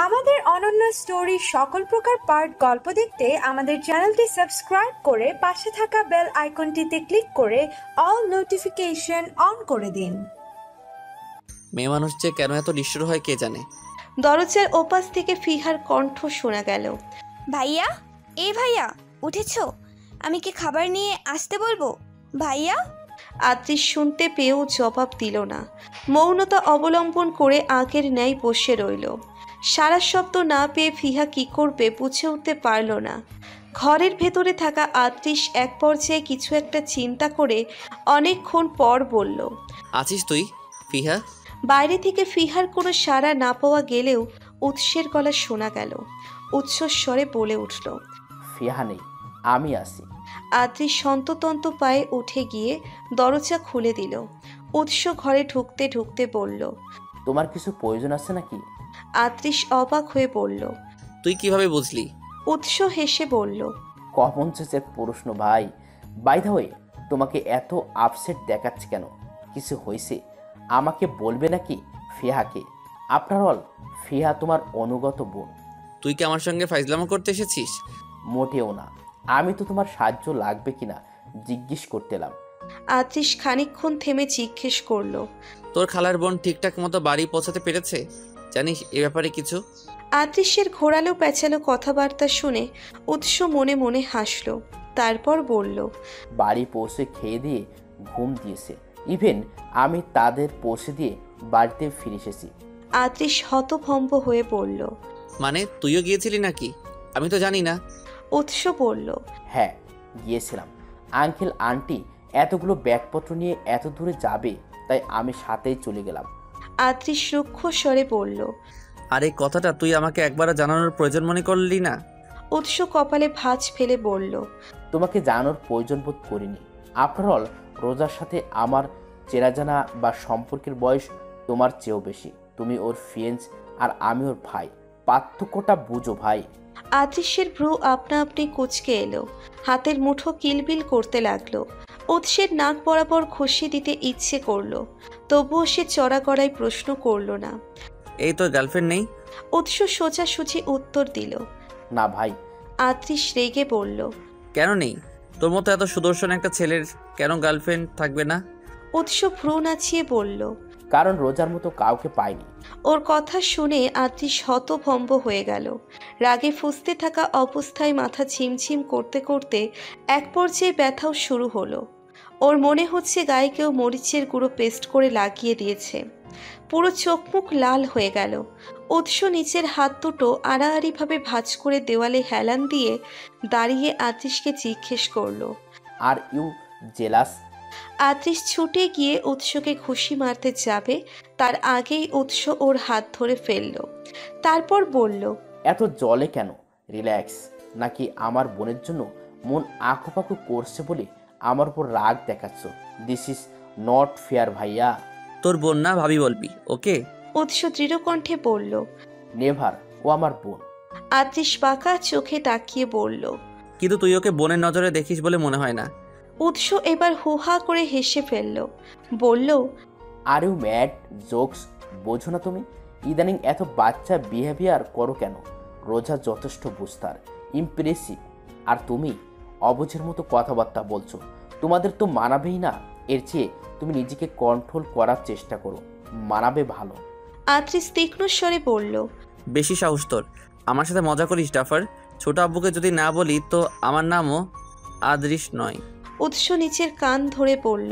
আমাদের অনন্য স্টোরি সকল প্রকার পার্ট গল্প দেখতে আমাদের চ্যানেলটি সাবস্ক্রাইব করে পাশে থাকা বেল আইকনটিতে ক্লিক করে অল নোটিফিকেশন অন করে দিন। মেয়ে মানুষ যে কেন এত নিষ্ঠুর হয় কে জানে। দরজার ওপাশ থেকে ফিহার কণ্ঠ শোনা গেল। ভাইয়া, ভাইয়া উঠেছো? আমি কি খাবার নিয়ে আসতে বলবো ভাইয়া? আদ্রিস শুনতে পেয়েও জবাব দিল না। মৌনতা অবলম্বন করে আগের ন্যায় বসে রইল। সারা শব্দ না পেয়ে ফিহা কি করবে বুঝে উঠতে পারল না। ঘরের ভেতরে থাকা আদ্রিস এক পর্যায়ে কিছু একটা চিন্তা করে অনেকক্ষণ পর বলল, আছিস তুই ফিহা? বাইরে থেকে ফিহার কোনো সাড়া না পাওয়া গেলেও উৎসের গলা শোনা গেল। উচ্চস্বরে বলে উঠল, ফিহা নেই, আমি আসি। আদ্রিস সন্ততন্ত পায়ে উঠে গিয়ে দরজা খুলে দিল। উৎস ঘরে ঢুকতে ঢুকতে বলল, তোমার কিছু প্রয়োজন আছে নাকি? আদ্রিস অবাক হয়ে বলল, তুই কিভাবে বুঝলি? উৎস হেসে বলল, কমন সেন্সের প্রশ্ন ভাই। বাই দ্য ওয়ে, তোমাকে এত আপসেট দেখাচ্ছে কেন? কিছু হয়েছে? আমাকে বলবে নাকি ফিহাকে? আফটার অল ফিহা তোমার অনুগত বোন। তুই কি আমার সঙ্গে ফাইজলামো করতে এসেছিস? মোটেও না, আমি তো তোমার সাহায্য লাগবে কিনা জিজ্ঞেস করতেলাম। আদ্রিস খানিকক্ষণ থেমে জিজ্ঞেস করলো, তোর খালার বোন ঠিকঠাক মতো বাড়ি পৌঁছাতে পেরেছে? জানিস এ ব্যাপারে কিছু? আদ্রিসের ঘোরালো প্যাঁচালো কথাবার্তা শুনে উৎস মনে মনে হাসল। তারপর বলল, বাড়ি পৌঁছে খেয়ে দিয়ে ঘুম দিয়েছে। ইভেন আমি তাদের পৌঁছে দিয়ে বাড়িতে ফিরে এসেছি। আদ্রিস হতভম্ব হয়ে বলল, মানে তুইও গিয়েছিলি নাকি? আমি তো জানি না। উৎস বলল, হ্যাঁ গিয়েছিলাম। আঙ্কেল আন্টি এতগুলো ব্যাগপত্র নিয়ে এত দূরে যাবে, তাই আমি সাথেই চলে গেলাম। আদ্রিস রুক্ষ স্বরে বলল, আর এই কথাটা তুই আমাকে একবারও জানানোর প্রয়োজন মনে করলি না? উৎস কপালে ভাঁজ ফেলে বলল, তোমাকে জানানোর প্রয়োজন বোধ করিনি। আফটার অল রোজার সাথে আমার চেনাজানা বা সম্পর্কের বয়স তোমার চেয়েও বেশি। তুমি ওর ফ্রেন্ডস আর আমি ওর ভাই। পার্থক্যটা বুঝো ভাই। আদ্রিসের ভ্রু আপনা আপনি কুঁচকে এলো। হাতের মুঠো কিলবিল করতে লাগলো। উৎসের নাক বরাবর ঘষে দিতে ইচ্ছে করলো, তবুও সে চড়া গড়ায় প্রশ্ন করল না। এই তোর গার্লফ্রেন্ড নেই? উৎস সোজাসুজি উত্তর দিল, না ভাই। আদ্রিস রেগে বলল, কেন নেই? তোর মতো এত সুদর্শন একটা ছেলের কেন গার্লফ্রেন্ড থাকবে না? উৎস ভ্রু নাচিয়ে বলল, কারণ রোজার মতো কাউকে পাইনি। ওর কথা শুনে আদ্রিস হতভম্ব হয়ে গেল। রাগে ফুঁসতে থাকা অবস্থায় মাথা ঝিমঝিম করতে করতে এক পর্যায়ে ব্যথাও শুরু হলো। ওর মনে হচ্ছে গায়ে কেউ মরিচের গুঁড়ো পেস্ট করে লাগিয়ে দিয়েছে। পুরো চোখ মুখ লাল হয়ে গেল। উৎস নিচের হাত দুটো আড়াআড়িভাবে ভাঁজ করে দেওয়ালে হেলান দিয়ে দাঁড়িয়ে আদ্রিসকে জিজ্ঞেস করলো, আর ইউ জেলাস? আদ্রিস ছুটে গিয়ে উৎসকে ঘুষি মারতে যাবে, তার আগেই উৎস ওর হাত ধরে ফেলল। তারপর বলল, এত জলে কেন? রিল্যাক্স। নাকি আমার বোনের জন্য মন আঁকুপাকু করছে বলে আমার উপর রাগ দেখাচ্ছ? দিস ইজ নট ফেয়ার ভাইয়া। তোর বোন না ভাবি বলবি, ওকে? উৎস দৃঢ় কণ্ঠে বলল, নেভার, ও আমার বোন। আদ্রিস বাঁকা চোখে তাকিয়ে বলল, কিন্তু তুই ওকে বোনের নজরে দেখিস বলে মনে হয় না। উৎস এবার হুহা করে হেসে ফেলল। বলল, আর ইউ ম্যাড? জোকস বোঝো না তুমি? ইদানিং এত বাচ্চা বিহেভিয়ার করো কেন? রোজা যথেষ্ট বুঝতার, ইমপ্রেসিভ। আর তুমি অবুঝের মতো কথাবার্তা বলছো। তোমাদের তো মানাবেই না। এর চেয়ে তুমি নিজেকে কন্ট্রোল করার চেষ্টা করো, মানাবে ভালো। আদ্রিস তীক্ষ্ণ স্বরে বলল, বেশি সাহস তোর। আমার সাথে মজা করিস ডাফার। ছোট আব্বুকে যদি না বলি তো আমার নামও আদ্রিস নয়। উৎস নিচের কান ধরে বলল,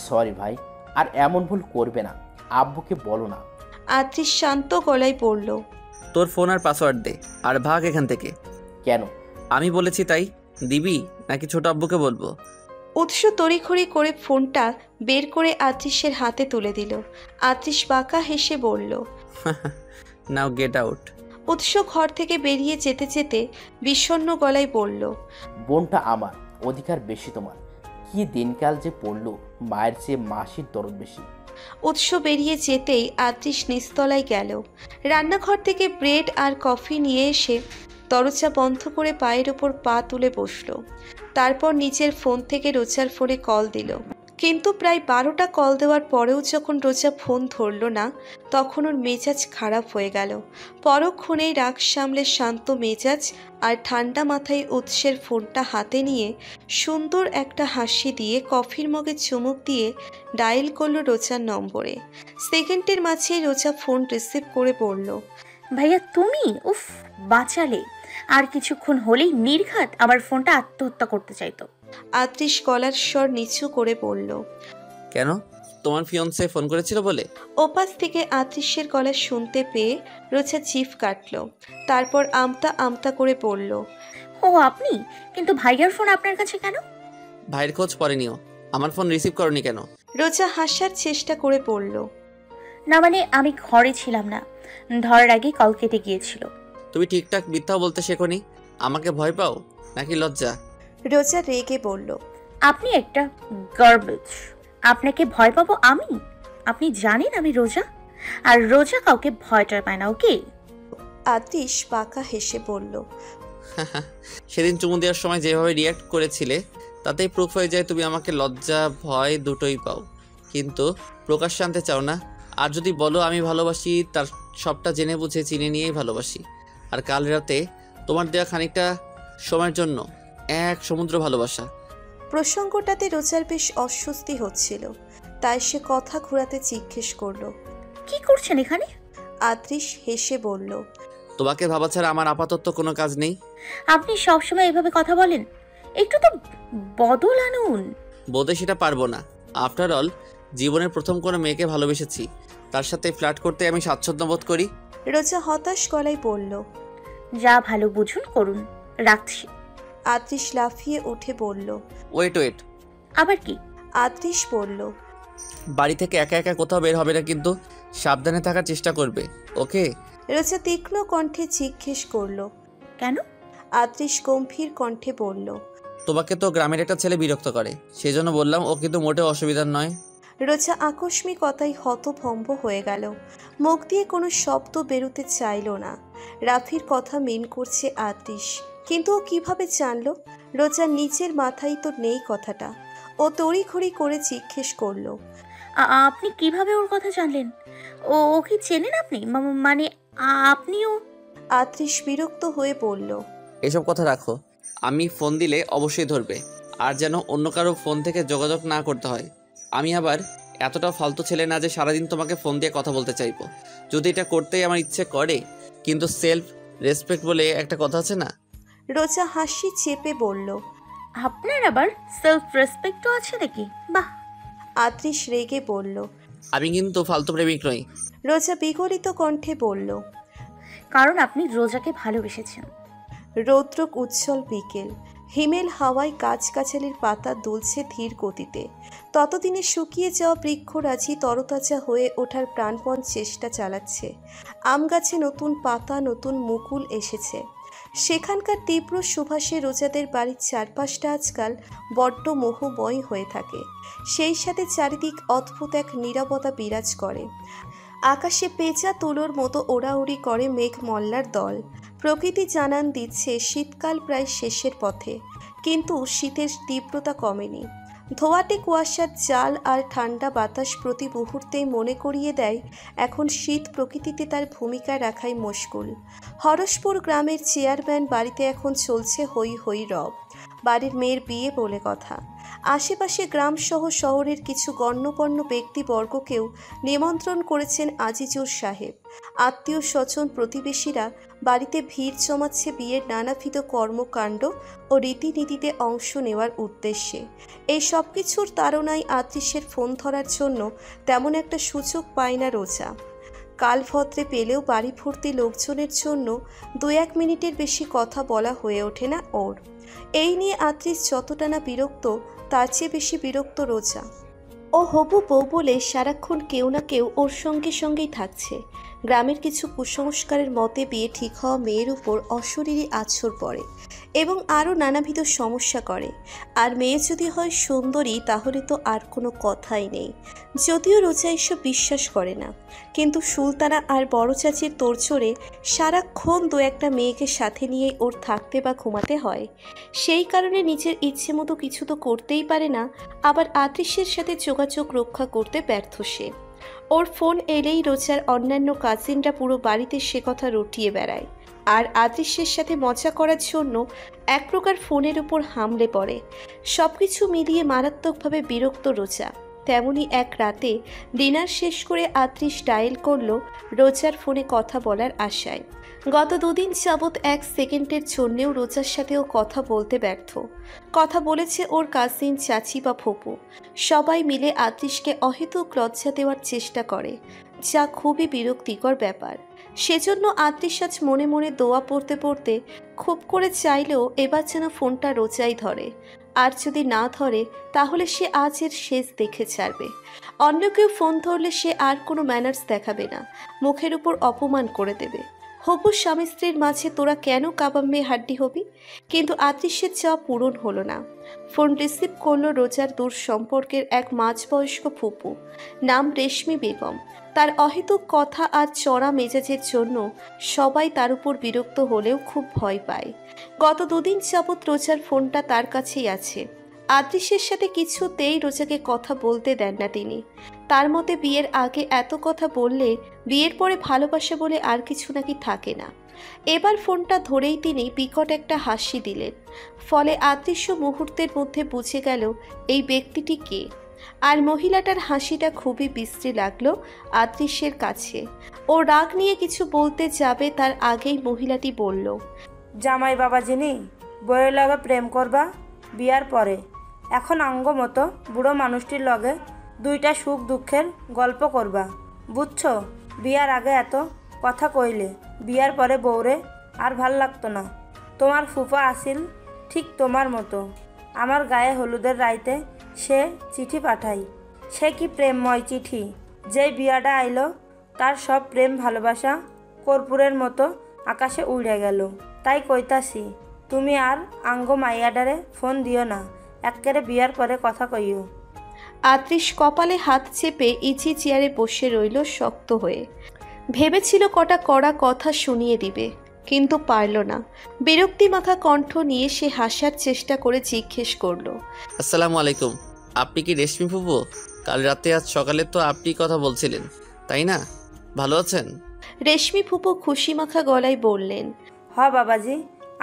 সরি ভাই, আর এমন ভুল করবে না। আব্বুকে বলো না। আদ্রিস শান্ত গলায় বলল, তোর ফোন আর পাসওয়ার্ড দে আর ভাগ এখান থেকে। কেন? আমি বলেছি তাই। দিবি নাকি ছোট আব্বুকে বলবো? উৎস তড়িঘড়ি করে ফোনটা বের করে আদ্রিসের হাতে তুলে দিল। আদ্রিস বাঁকা হেসে বলল, নাও গেট আউট। উৎস ঘর থেকে বেরিয়ে যেতে যেতে বিষণ্ণ গলায় বলল, বোনটা আমার, অধিকার বেশি তোমার। কি দিনকাল যে পড়লো, মায়ের চেয়ে মাসির দরদ বেশি। উৎস বেরিয়ে যেতেই আদ্রিস নিচতলায় গেল। রান্নাঘর থেকে ব্রেড আর কফি নিয়ে এসে দরজা বন্ধ করে পায়ের ওপর পা তুলে বসল। তারপর নিজের ফোন থেকে রোজার ফোনে কল দিল। কিন্তু প্রায় 12টা কল দেওয়ার পরেও যখন রোজা ফোন ধরল না, তখন ওর মেজাজ খারাপ হয়ে গেল। পরক্ষণেই রাগ সামলে শান্ত মেজাজ আর ঠান্ডা মাথায় উৎসের ফোনটা হাতে নিয়ে সুন্দর একটা হাসি দিয়ে কফির মগে চুমুক দিয়ে ডায়াল করলো রোজার নম্বরে। সেকেন্ডের মাঝেই রোজা ফোন রিসিভ করে বলল, ভাইয়া তুমি? উফ, বাঁচালে। আর কিছুক্ষণ হলেই নির্ঘাত আমার ফোনটা আত্মহত্যা করতে চাইতো। আতৃষ গলার স্বর নিচু করে বলল। কেন? তোমার ফিয়ন্সে ফোন করেছিল বলে? ওপাশ থেকে আতৃষের গলা শুনতে পেয়ে রোজা জিভ কাটল। তারপর আমতা আমতা করে বলল, ও আপনি? কিন্তু ভাইয়ার ফোন আপনার কাছে কেন? ভাইয়ের খোঁজ পরে নিও, আমার ফোন রিসিভ করনি কেন? রোজা হাসার চেষ্টা করে বলল, না মানে আমি ঘরে ছিলাম না, ধরার আগে কল কেটে গিয়েছিল। তুমি ঠিকঠাক মিথ্যাও বলতে শেখোনি। আমাকে ভয় পাও নাকি লজ্জা? রোজা রেগে বলল, আপনি একটা গার্বেজ। আপনাকে ভয় পাবো আমি? আপনি জানেন আমি রোজা, আর রোজা কাউকে ভয়টা পায় না। ওকে? আতৃষ বাঁকা হেসে বলল, সেদিন চুমু দেওয়ার সময় যেভাবে রিয়াক্ট করেছিলে তাতেই প্রুফ হয়ে যায় তুমি আমাকে লজ্জা ভয় দুটোই পাও, কিন্তু প্রকাশ্যে আনতে চাও না। আর যদি বলো আমি ভালোবাসি, তার সবটা জেনে বুঝে চিনে নিয়েই ভালোবাসি। আর কাল রাতে তোমার দেওয়া খানিকটা সময়ের জন্য এক সমুদ্র ভালোবাসা। প্রসঙ্গটাতে রোজার বেশ অস্বস্তি হচ্ছিল, তাই সে কথা ঘুরাতে জিজ্ঞেস করলো, কি করছেন এখানে? আতৃষ হেসে বলল, তোমাকে ভাবা ছাড়া আমার আপাতত কোনো কাজ নেই। আপনি সবসময় এভাবে কথা বলেন, একটু তো বদল আনুন। বোধে সেটা পারবো না। আফটার অল জীবনের প্রথম কোনো মেয়েকে ভালোবেসেছি, তার সাথে ফ্ল্যাট করতে আমি স্বাচ্ছন্দ্য বোধ করি। রোজা হতাশ গলায় বলল, যা ভালো বুঝুন করুন, রাখছি। আতৃষ লাফিয়ে উঠে বলল, ওয়েট। আবার কি? আতৃষ বলল, বাড়ি থেকে একা একা কোথাও বের হবে না, কিন্তু সাবধানে থাকার চেষ্টা করবে, ওকে? রোজা তীক্ষ্ণ কণ্ঠে জিজ্ঞেস করল। কেন? আতৃষ গম্ভীর কণ্ঠে বলল, তোমাকে তো গ্রামের একটা ছেলে বিরক্ত করে, সেই জন্য বললাম। ও কিন্তু মোটেও অসুবিধার নয়। রোজা আকস্মিকতাই হতভম্ব হয়ে গেল। মুখ দিয়ে কোনো শব্দ বেরোতে চাইল না। রাফির কথা মেন করছে আতৃষ, কিন্তু ও কিভাবে জানলো? রোজার নিচের মাথায় তো নেই কথাটা। ও তড়িঘড়ি করে জিজ্ঞেস করলো, আপনি কিভাবে ওর কথা জানলেন? ও ও কি চেনেন আপনি? মানে আপনিও? আতৃষ বিরক্ত হয়ে বলল, এসব কথা রাখো, আমি ফোন দিলে অবশ্যই ধরবে, আর যেন অন্য কারো ফোন থেকে যোগাযোগ না করতে হয়। আমি আবার এতটা ফালতু ছেলে না যে সারাদিন তোমাকে ফোন দিয়ে কথা বলতে চাইবো। যদি এটা করতেই আমার ইচ্ছে করে, কিন্তু সেলফ রেসপেক্ট বলে একটা কথা আছে না? রোজা হাসি চেপে বলল, আপনার আবার সেলফ রেসপেক্টও আছে নাকি? বাহ! আতৃষ রেগে বলল। আমি কিন্তু ফালতু প্রেমিক নই। রোজা বিগলিত কণ্ঠে বলল, কারণ আপনি রোজাকে ভালোবেসেছেন। রৌদ্রক উজ্জ্বল বিকেল, হিমেল হাওয়ায় গাছগাছালির পাতা দুলছে ধীর গতিতে। ততদিনে শুকিয়ে যাওয়া বৃক্ষরাজি তরতাজা হয়ে ওঠার প্রাণপণ চেষ্টা চালাচ্ছে। আম গাছে নতুন পাতা, নতুন মুকুল এসেছে। সেখানকার তীব্র সুবাসে রোজাদের বাড়ির চারপাশটা আজকাল বড্ড মোহময় হয়ে থাকে। সেই সাথে চারিদিক অদ্ভুত এক নীরবতা বিরাজ করে। আকাশে পেঁচা তুলোর মতো ওড়াউড়ি করে মেঘ মল্লার দল। প্রকৃতি জানান দিচ্ছে শীতকাল প্রায় শেষের পথে, কিন্তু শীতের তীব্রতা কমেনি। ধোঁয়াটে কুয়াশার জাল আর ঠান্ডা বাতাস প্রতি মুহূর্তেই মনে করিয়ে দেয় এখন শীত প্রকৃতিতে তার ভূমিকা রাখাই মুশকুল। হরসপুর গ্রামের চেয়ারম্যান বাড়িতে এখন চলছে হই হই রব। বাড়ির মেয়ের বিয়ে বলে কথা। আশেপাশে গ্রামসহ শহরের কিছু গণ্যমান্য ব্যক্তিবর্গকেও নিমন্ত্রণ করেছেন আজিজুর সাহেব। আত্মীয় স্বজন প্রতিবেশীরা বাড়িতে ভিড় জমাচ্ছে বিয়ের নানাবিধ কর্মকাণ্ড ও রীতিনীতিতে অংশ নেওয়ার উদ্দেশ্যে। এই সব কিছুর তাড়নায় আতৃষের ফোন ধরার জন্য তেমন একটা সুযোগ পায় না রোজা। কালভদ্রে পেলেও বাড়ি ভর্তি লোকজনের জন্য 2-1 মিনিটের বেশি কথা বলা হয়ে ওঠে না ওর। এই নিয়ে আতৃষ যতটা না বিরক্ত, তার চেয়ে বেশি বিরক্ত রোজা। ও হবু বউ বলে সারাক্ষণ কেউ না কেউ ওর সঙ্গেই থাকছে। গ্রামের কিছু কুসংস্কারের মতে বিয়ে ঠিক হওয়া মেয়ের উপর অশরীরী আছর পড়ে। এবং আরও নানাবিধ সমস্যা করে। আর মেয়ে যদি হয় সুন্দরী তাহলে তো আর কোনো কথাই নেই। যদিও রোজা এসব বিশ্বাস করে না, কিন্তু সুলতানা আর বড় চাচির তোড়জোড়ে সারাক্ষণ দু একটা মেয়েকে সাথে নিয়ে ওর থাকতে বা ঘুমাতে হয়। সেই কারণে নিজের ইচ্ছে মতো কিছু তো করতেই পারে না, আবার আতৃষের সাথে যোগাযোগ রক্ষা করতে ব্যর্থ সে। ওর ফোন এলেই রোজার অন্যান্য কাজিনরা পুরো বাড়িতে সে কথা রটিয়ে বেড়ায়, আর আদৃশ্যের সাথে মজা করার জন্য এক প্রকার ফোনের উপর হামলে পড়ে। সব কিছু মিলিয়ে মারাত্মকভাবে বিরক্ত রোজা। তেমনি এক রাতে ডিনার শেষ করে আদৃশ ডায়েল করল রোজার ফোনে কথা বলার আশায়। গত দুদিন যাবৎ এক সেকেন্ডের জন্যেও রোজার সাথেও কথা বলতে ব্যর্থ। কথা বলেছে ওর কাজিন, চাচি বা ফুপু। সবাই মিলে আদৃশকে অহেতুক লজ্জা দেওয়ার চেষ্টা করে, যা খুবই বিরক্তিকর ব্যাপার। সেজন্য আদৃশ আজ মনে মনে দোয়া পড়তে পড়তে খুব করে চাইলেও এবার যেন ফোনটা রোজাই ধরে, আর যদি না ধরে তাহলে সে আজ এর শেষ দেখে ছাড়বে। অন্য কেউ ফোন ধরলে সে আর কোনো ম্যানার্স দেখাবে না, মুখের উপর অপমান করে দেবে। হবু স্বামী স্ত্রীর মাঝে তোরা কেন কাবাব মেয়ে হাড্ডি হবি? কিন্তু আদৃশ্যের চাওয়া পূরণ হলো না। ফোন রিসিভ করলো রোজার দূর সম্পর্কের এক মাঝবয়স্ক ফুপু, নাম রেশমি বেগম। তার অহেতুক কথা আর চড়া মেজাজের জন্য সবাই তার উপর বিরক্ত হলেও খুব ভয় পায়। গত দুদিন যাবৎ রোজার ফোনটা তার কাছেই আছে। আদৃশ্যের সাথে কিছুতেই রোজাকে কথা বলতে দেন না তিনি। তার মতে বিয়ের আগে এত কথা বললে বিয়ের পরে ভালোবাসা বলে আর কিছু নাকি থাকে না। এবার ফোনটা ধরেই তিনি বিকট একটা হাসি দিলেন। ফলে আদৃশ্য মুহূর্তের মধ্যে বুঝে গেল এই ব্যক্তিটি কে। আর মহিলাটার হাসিটা খুবই বিশ্রী লাগলো আদৃশ্যের কাছে। ও রাগ নিয়ে কিছু বলতে যাবে তার আগেই মহিলাটি বলল, জামাই বাবা যিনি বইয়ের লগে প্রেম করবা বিয়ার পরে, এখন আঙ্গ মতো বুড়ো মানুষটির লগে দুইটা সুখ দুঃখের গল্প করবা, বুঝছো? বিয়ার আগে এত কথা কইলে বিয়ার পরে বউরে আর ভাল লাগতো না। তোমার ফুফা আসিল ঠিক তোমার মতো, আমার গায়ে হলুদের রাইতে সে চিঠি পাঠাই। সে কি প্রেমময় চিঠি! যেই বিয়াটা আইলো তার সব প্রেম ভালোবাসা কর্পূরের মতো আকাশে উড়ে গেল। তাই কইতাছি তুমি আর আঙ্গ মাইয়াডারে ফোন দিও না, এক্কেরে বিয়ার পরে কথা কইও। আদৃশ কপালে হাত চেপে ইজি চেয়ারে বসে রইল শক্ত হয়ে। ভেবেছিল কটা কড়া কথা শুনিয়ে দিবে, কিন্তু পারল না। বিরক্তি মাখা কণ্ঠ নিয়ে সে হাসার চেষ্টা করে জিজ্ঞেস করল, আসসালামু আলাইকুম। আপনি কি রেশমি ফুপু? কাল রাতে আজ সকালে তো আপনি কথা বলছিলেন, তাই না? ভালো আছেন? রেশমি ফুপু খুশি মাখা গলায় বললেন, হ বাবাজি,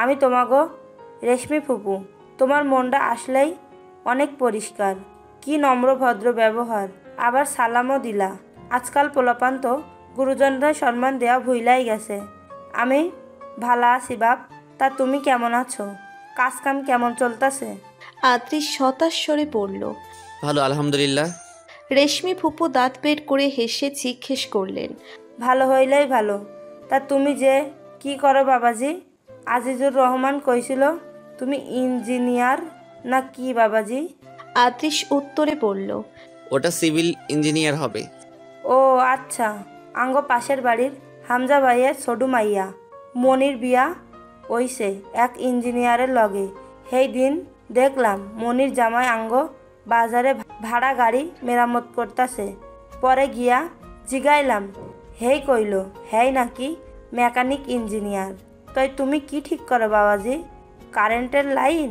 আমি তোমাগো রেশমি ফুপু। তোমার মনটা আসলেই অনেক পরিষ্কার, কি নম্র ভদ্র ব্যবহার, আবার সালামও দিলা। আজকাল পোলাপান তো গুরুজনরা সম্মান দেওয়া ভুইলাই গেছে। আমি ভালো আছি বাপ, তা তুমি কেমন আছো? কাজকাম কেমন চলতেছে? আদৃশ হতাশ স্বরে বলল, ভালো আলহামদুলিল্লাহ। রেশমি ফুপু দাঁত বের করে হেসে জিজ্ঞেস করলেন, ভালো হইলেই ভালো। তা তুমি যে কি করো বাবাজি? আজিজুর রহমান কইছিল তুমি ইঞ্জিনিয়ার না কি বাবাজি? আদৃশ উত্তরে বলল, ওটা সিভিল ইঞ্জিনিয়ার হবে। ও আচ্ছা, আঙ্গ পাশের বাড়ির হামজা ভাইয়ের ছোটু মাইয়া মনির বিয়া ওইসে এক ইঞ্জিনিয়ারের লগে। সেই দিন দেখলাম মনির জামাই আঙ্গ বাজারে ভাড়া গাড়ি মেরামত করতেছে। পরে গিয়া জিগাইলাম, হেই কইল হেই নাকি মেকানিক ইঞ্জিনিয়ার। তাই তুমি কি ঠিক করো বাবাজি? কারেন্টের লাইন?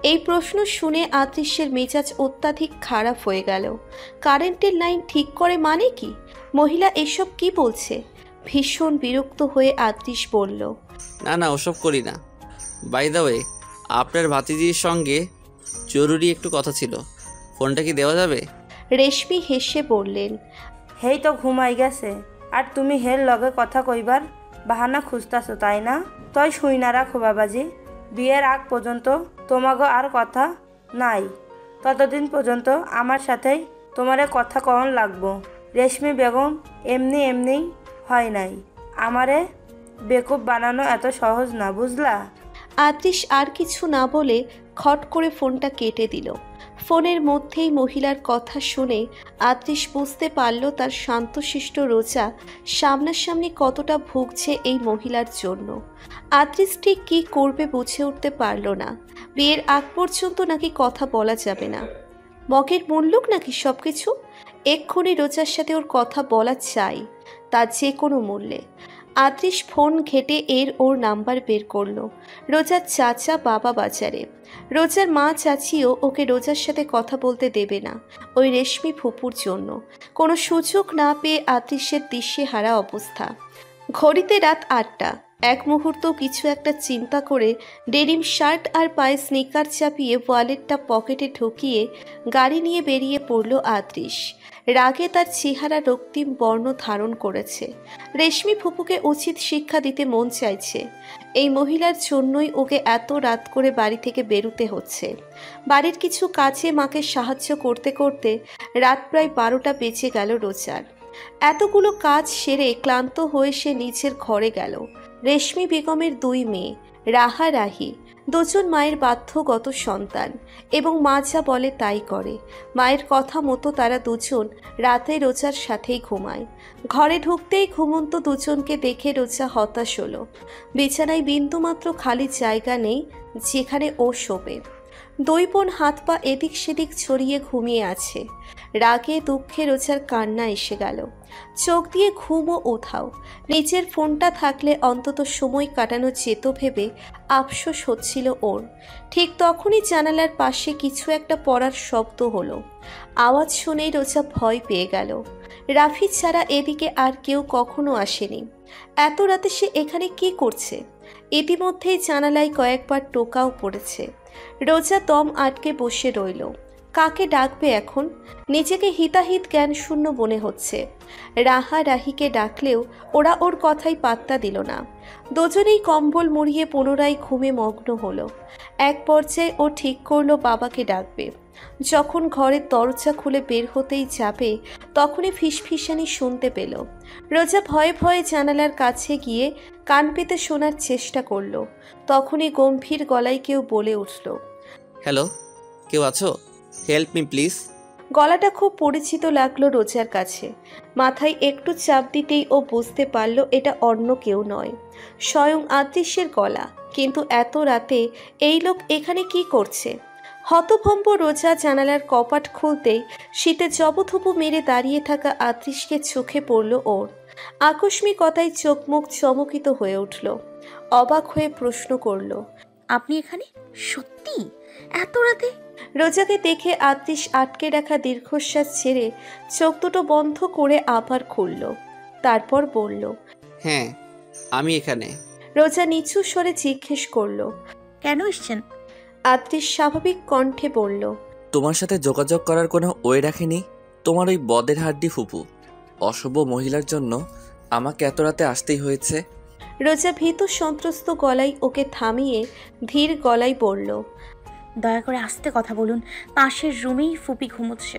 এই প্রশ্ন শুনে আদৃশ্যের মেজাজ অত্যাধিক খারাপ হয়ে গেল। কারেন্টের লাইন ঠিক করে মানে কি? মহিলা এসব কি বলছে? ভীষণ বিরক্ত হয়ে আদৃশ বলল, না না, ওসব করি না। বাই দ্য ওয়ে, আপনার ভাতিজির সঙ্গে জরুরি একটু কথা ছিল, ফোনটা কি দেওয়া যাবে? রেশমি হেসে বললেন, হেই তো ঘুমাই গেছে, আর তুমি হের লগে কথা কইবার বাহানা খুঁজতাছো তাই না? তই শুই না রাখো বাবাজি, বিয়ের আগ পর্যন্ত তোমাগো আর কথা নাই। ততদিন পর্যন্ত আমার সাথেই তোমারে কথা কন লাগবো। রেশমি বেগম এমনি এমনি হয় নাই, আমারে বেকুব বানানো এত সহজ না, বুঝলা? আদৃশ আর কিছু না বলে খট করে ফোনটা কেটে দিল। ফোনের মধ্যেই মহিলার কথা শুনে আত্রিশ বুঝতে পারল তার শান্তশিষ্ট রোজা সামনাসামনি কতটা ভুগছে এই মহিলার জন্য। আত্রিশ ঠিক কী করবে বুঝে উঠতে পারল না। বিয়ের আগ পর্যন্ত নাকি কথা বলা যাবে না, মগের মুল্লুক নাকি সব কিছু। এক্ষুনি রোজার সাথে ওর কথা বলা চাই, তার যে কোনো মূল্যে। আত্রিশ ফোন ঘেটে ওর নাম্বার বের করলো। রোজার চাচা বাবা বাজারে, রোজার মা চাচিও ওকে রোজার সাথে কথা বলতে দেবে না ওই রেশমি ফুপুর জন্য। কোনো সুযোগ না পেয়ে আত্রিশের দিশেহারা অবস্থা। ঘড়িতে রাত 8টা। এক মুহূর্ত কিছু একটা চিন্তা করে ডেনিম শার্ট আর পায়ে স্নিকার চাপিয়ে ওয়ালেটটা পকেটে ঢুকিয়ে গাড়ি নিয়ে বেরিয়ে পড়ল আত্রিশ। রাগে তার চেহারা রক্তিম বর্ণ ধারণ করেছে। রেশমি ফুপুকে উচিত শিক্ষা দিতে মন চাইছে। এই মহিলার জন্যই ওকে এত রাত করে বাড়ি থেকে বেরোতে হচ্ছে। বাড়ির কিছু কাজে মাকে সাহায্য করতে করতে রাত প্রায় 12টা বেজে গেল রোজার। এতগুলো কাজ সেরে ক্লান্ত হয়ে সে নিচের ঘরে গেল। রেশমি বেগমের 2 মেয়ে, রাহা রাহি, দুজন মায়ের বাধ্যগত সন্তান এবং মা যা বলে তাই করে। মায়ের কথা মতো তারা দুজন রাতে রোজার সাথেই ঘুমায়। ঘরে ঢুকতেই ঘুমন্ত দুজনকে দেখে রোজা হতাশ হলো। বিছানায় বিন্দুমাত্র খালি জায়গা নেই যেখানে ও শোবে। 2 বোন হাত পা এদিক সেদিক ছড়িয়ে ঘুমিয়ে আছে। রাগে দুঃখে রোজার কান্না এসে গেল। চোখ দিয়ে ঘুমও উধাও। নিজের ফোনটা থাকলে অন্তত সময় কাটানো যেত ভেবে আফসোস হচ্ছিল ওর। ঠিক তখনই জানালার পাশে কিছু একটা পড়ার শব্দ হলো। আওয়াজ শুনেই রোজা ভয় পেয়ে গেল। রাফি ছাড়া এদিকে আর কেউ কখনো আসেনি। এত রাতে সে এখানে কি করছে? ইতিমধ্যেই জানালায় কয়েকবার টোকাও পড়েছে। রোজা দম আটকে বসে রইল। কাকে ডাকবে এখন? নিজেকে হিতাহিত জ্ঞান শূন্য মনে হচ্ছে। রাহা রাহিকে ডাকলেও ওরা ওর কথাই পাত্তা দিল না। দুজনেই কম্বল মুড়িয়ে পুনরায় ঘুমে মগ্ন হলো। এক পর্যায়ে ও ঠিক করলো বাবাকে ডাকবে। যখন ঘরের দরজা খুলে বের হতেই যাবে তখনই ফিসফিসানি শুনতে পেল। রোজা ভয়ে ভয়ে জানালার কাছে গিয়ে কান পেতে শোনার চেষ্টা করলো। তখনই গম্ভীর গলায় কেউ বলে উঠল, হ্যালো, কেউ আছো? Help me please. গলাটা খুব পরিচিত লাগলো রোজার কাছে। মাথায় একটু চাপ দিতেই ও বুঝতে পারল এটা অন্য কেউ নয়, স্বয়ং আত্রিশের গলা। কিন্তু এত রাতে এই লোক এখানে কি করছে? হতভম্ব রোজা জানালার কপাট খুলতেই শীতে জবথুপু মেরে দাঁড়িয়ে থাকা আত্রিশকে চোখে পড়ল ওর। আকস্মিকতায় চোখ মুখ চমকিত হয়ে উঠল। অবাক হয়ে প্রশ্ন করল, আপনি এখানে? সত্যি? এত রাতে? রোজাকে দেখে আত্রিশ আটকে রাখা দীর্ঘশ্বাস ছেড়ে চোখ দুটো বন্ধ করে আবার খুলল। তারপর বলল, হ্যাঁ, আমি এখানে। রোজা নিচু স্বরে জিজ্ঞেস করল, কেন এসছেন? আত্রিশ স্বাভাবিক কণ্ঠে বলল, তোমার সাথে যোগাযোগ করার কোনো ওয়ে রাখেনি তোমার ওই বদের হাড্ডি ফুপু। অশুভ মহিলার জন্য আমাকে এত রাতে আসতেই হয়েছে। রোজা ভীত সন্ত্রস্ত গলায় ওকে থামিয়ে ধীর গলায় বলল, দয়া করে আস্তে কথা বলুন। পাশের রুমেই ফুপি ঘুমোচ্ছে।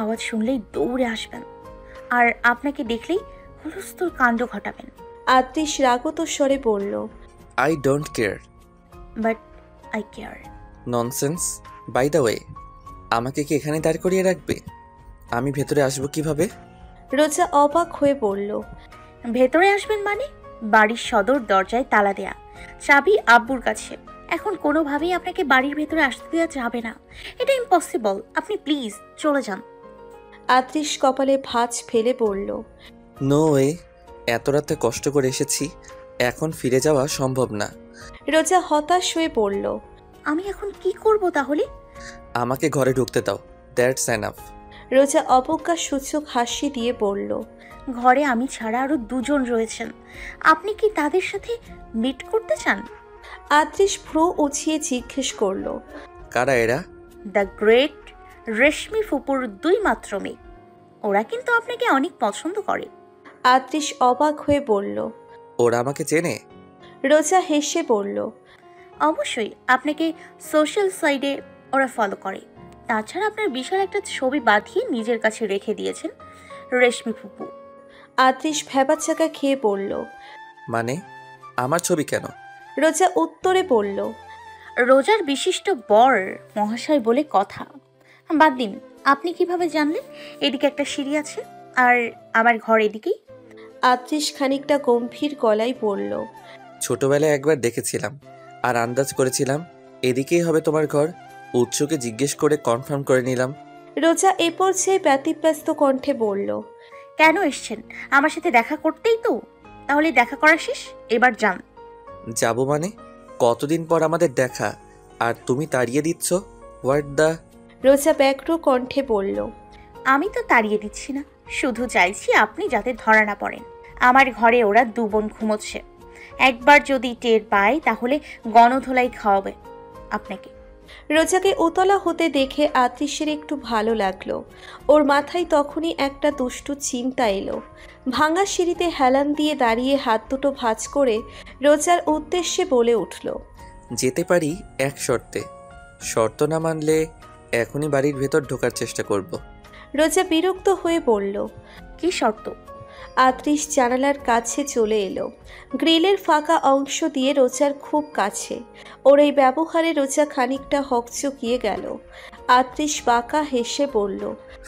আওয়াজ শুনলেই দৌড়ে আসবেন, আর আপনাকে দেখলেই হুলস্থুল কাণ্ড ঘটাবেন। আত্রিশ রাগত স্বরে বলল, I don't care. But I care. Nonsense. By the way, আমাকে কি এখানে দাঁড় করিয়ে রাখবে? আমি ভেতরে আসবো কিভাবে? রোজা অবাক হয়ে বলল, ভেতরে আসবেন মানে? বাড়ির সদর দরজায় তালা দেয়া, চাবি আব্বুর কাছে। এখন কোনোভাবেই আপনাকে বাড়ির ভেতরে আসতে দেওয়া যাবে না। এটা ইম্পসিবল। আপনি প্লিজ চলে যান। আত্রিশ কপালে ভাঁজ ফেলে বলল, নো ওয়ে, এত রাতে কষ্ট করে এসেছি, এখন ফিরে যাওয়া সম্ভব না। রোজা হতাশ হয়ে বলল, আমি এখন কি করব তাহলে? আমাকে ঘরে ঢুকতে দাও, দ্যাটস এনাফ। রোজা অবজ্ঞা সূচক হাসি দিয়ে বলল, ঘরে আমি ছাড়া আরো 2 জন রয়েছেন। আপনি কি তাদের সাথে মিট করতে চান? আত্রিশ ভ্রু উঁচিয়ে জিজ্ঞেস করল, কারা এরা? দ্য গ্রেট রেশমি ফুপুর 2 মাত্র মেয়ে। ওরা কিন্তু আপনাকে অনেক পছন্দ করে। আত্রিশ অবাক হয়ে বলল, ওরা আমাকে চেনে? রোজা হেসে বলল, অবশ্যই, আপনাকে সোশ্যাল সাইডে ওরা ফলো করে। তাছাড়া আপনার বিশাল একটা ছবি বাঁধিয়ে নিজের কাছে রেখে দিয়েছেন রেশমি ফুপু। আত্রিশ ভ্যাবাচাকা খেয়ে বলল, মানে আমার ছবি কেন? রোজা উত্তরে বলল, রোজার বিশিষ্ট বর মহাশয় বলে কথা। বাদ দিন, আপনি কিভাবে জানলেন এদিকে একটা সিঁড়ি আছে আর আমার ঘর এদিকেই? আত্রিশ খানিকটা গম্ভীর গলায় বলল। ছোটবেলায় একবার দেখেছিলাম আর আন্দাজ করেছিলাম এদিকেই হবে তোমার ঘর। উৎসুকে জিজ্ঞেস করে কনফার্ম করে নিলাম। রোজা এ পর্যায়ে ব্যতিব্যস্ত কণ্ঠে বলল। কেন এসছেন? আমার সাথে দেখা করতেই তো। তাহলে দেখা করা শেষ, এবার যান। যাব মানে? কতদিন পর আমাদের দেখা আর তুমি তাড়িয়ে দিচ্ছ? What the? রোজা ব্যগ্র কণ্ঠে বলল। আমি তো তাড়িয়ে দিচ্ছি না, শুধু চাইছি আপনি যাতে ধরা না পড়েন। আমার ঘরে ওরা দু বোন ঘুমোচ্ছে, একবার যদি টের পায় তাহলে গণধোলাই খাওয়াবে আপনাকে। রোজাকে উতলা হতে দেখে আত্রিশের একটু ভালো লাগলো। ওর মাথায় তখনই একটা দুষ্টু চিন্তা এলো। ভাঙা সিঁড়িতে হেলান দিয়ে দাঁড়িয়ে হাত দুটো ভাঁজ করে রোজার উদ্দেশ্যে বলে উঠল। যেতে পারি এক শর্তে। শর্ত না মানলে এখনই বাড়ির ভেতর ঢোকার চেষ্টা করব। রোজা বিরক্ত হয়ে বলল। কি শর্ত? আত্রিশ জানালার কাছে চলে এলো। গ্রিলের ফাঁকা অংশ দিয়ে রোজার খুব কাছে। ওর এই ব্যবহারে রোজা খানিকটা হকচকিয়ে গেল। আত্রিশ বাঁকা হেসে বলল।